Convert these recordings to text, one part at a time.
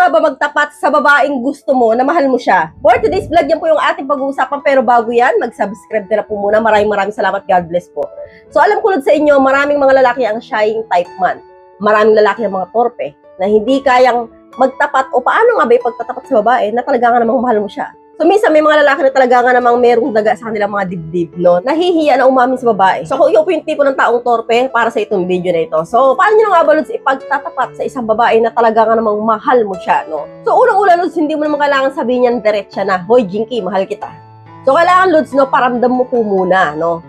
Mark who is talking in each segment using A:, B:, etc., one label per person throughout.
A: nga ba magtapat sa babaeng gusto mo na mahal mo siya? For today's vlog, yan po yung ating pag-uusapan. Pero bago yan, mag-subscribe ka na po muna. Maraming salamat. God bless po. So alam ko sa inyo, maraming mga lalaki ang shying type man. Maraming lalaki ang mga torpe na hindi kayang magtapat o paano nga ba ipagtatapat sa babae na talaga nga namang mahal mo siya. So minsan may mga lalaki na talaga nga namang merong daga sa kanilang mga dibdib, no? Nahihiya na umamin sa babae. So kung ikaw po yung tipo ng taong torpe para sa itong video na ito. So paano nyo nga ba, Lods, ipagtatapat sa isang babae na talaga nga namang mahal mo siya, no? So unang-una, Lods, hindi mo naman kailangan sabihin yan diretsa na, hoy, Jinky, mahal kita. So kailangan, Lods, no, paramdam mo po muna, no?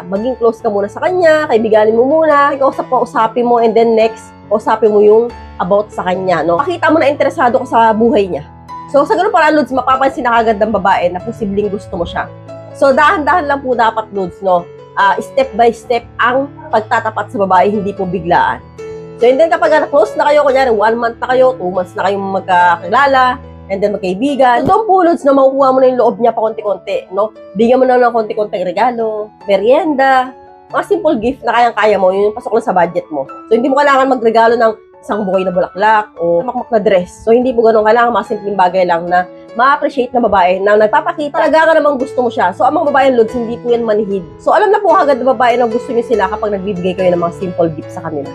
A: Maging close ka muna sa kanya, kaibiganin mo muna, usapin mo, and then next, usapin mo yung about sa kanya, no? Pakita mo na interesado ka sa buhay niya. So, sa ganun parang, Lods, mapapansin na kagad ng babae na posibleng gusto mo siya. So, dahan-dahan lang po dapat, Lods, no? Step by step ang pagtatapat sa babae, hindi po biglaan. So, and then kapag close na kayo, kunyari, 1 month na kayo, 2 months na kayong magkakilala, and then magkaibigan, so, doon po, Lods, na makukuha mo na yung loob niya pa konti-konti, no? Bigyan mo na ng konti-konting regalo, merienda, mga simple gift na kayang-kaya mo, yun yung pasok lang sa budget mo. So, hindi mo kailangan magregalo ng isang bukay na bulaklak o makmak na dress. So, hindi po ganun. Kailangan mga simpleng bagay lang na ma-appreciate ng babae na nagpapakita talaga ka namang gusto mo siya. So, ang mga babae, Lods, hindi po yan manhid. So, alam na po agad ng babae na gusto niyo sila kapag nagbibigay kayo ng mga simple gifts sa kanila.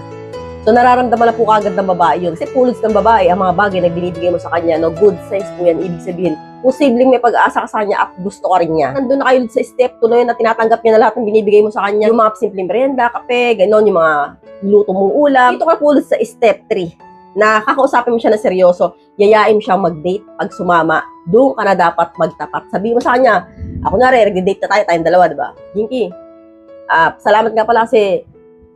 A: So, nararamdaman na po agad ng babae yun. Kasi po, Lods, ng babae, ang mga bagay na binibigay mo sa kanya, no, good signs po yan. Ibig sabihin, posibleng may pag-asa ka sa kanya at gusto ka rin niya. Nandun na kayo sa step 2 na yun na tinatanggap niya na lahat ng binibigay mo sa kanya. Yung mga simpleng merienda, kape, gano'n, yung mga luto mong ulam. Dito ka po sa step 3 na kakausapin mo siya na seryoso, yayain mo siyang mag-date. Pag sumama, doon ka na dapat magtapat. Sabihin mo sa kanya, ako na rin, nag-date na tayo, tayong dalawa, diba? Jinky, salamat nga pala kasi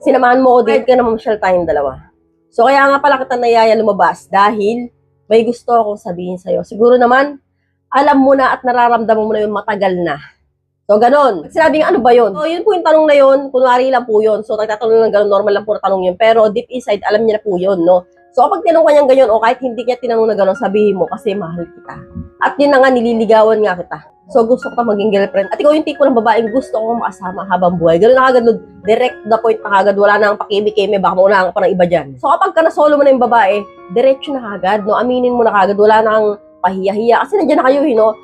A: sinamahan mo ko, date ka na mamasyal tayong dalawa. So kaya nga pala kita nayaya lumabas dahil may gusto akong sabihin sa'yo. Siguro naman, alam mo na at nararamdaman mo na yun matagal na. So, ganun. Sinabi nga, ano ba yun? So, yun po yung tanong na yun. Kunwari lang po yun. So, nagtatanong lang ganun. Normal lang po na tanong yun. Pero deep inside, alam niya na po yun, no? So, kapag tinanong ka niyang ganyan, o kahit hindi niya tinanong na ganun, sabihin mo kasi mahal kita. At yun na nga, nililigawan nga kita. So, gusto ko maging girlfriend. At ikaw yung tipo ng babaeng gusto ko makasama habang buhay. Ganun na kagad, direct to the point na kagad. Wala nang pakimi-kimi, baka maunahan ka pa ng iba dyan. So, kapag ka na-solo mo na yung babae, diretso na kagad, no? Aminin mo na kagad. Wala nang pahiya-hiya. Kasi nandiyan na kayo, no?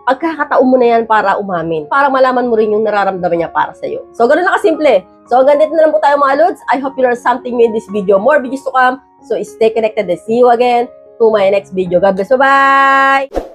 A: Pagkakataon mo na yan para umamin. Para malaman mo rin yung nararamdaman niya para sa'yo. So, ganun na kasimple. So, hanggang dito na lang po tayo mga Lods. I hope you learned something new in this video. More videos to come. So, stay connected and see you again to my next video. God bless. Bye-bye!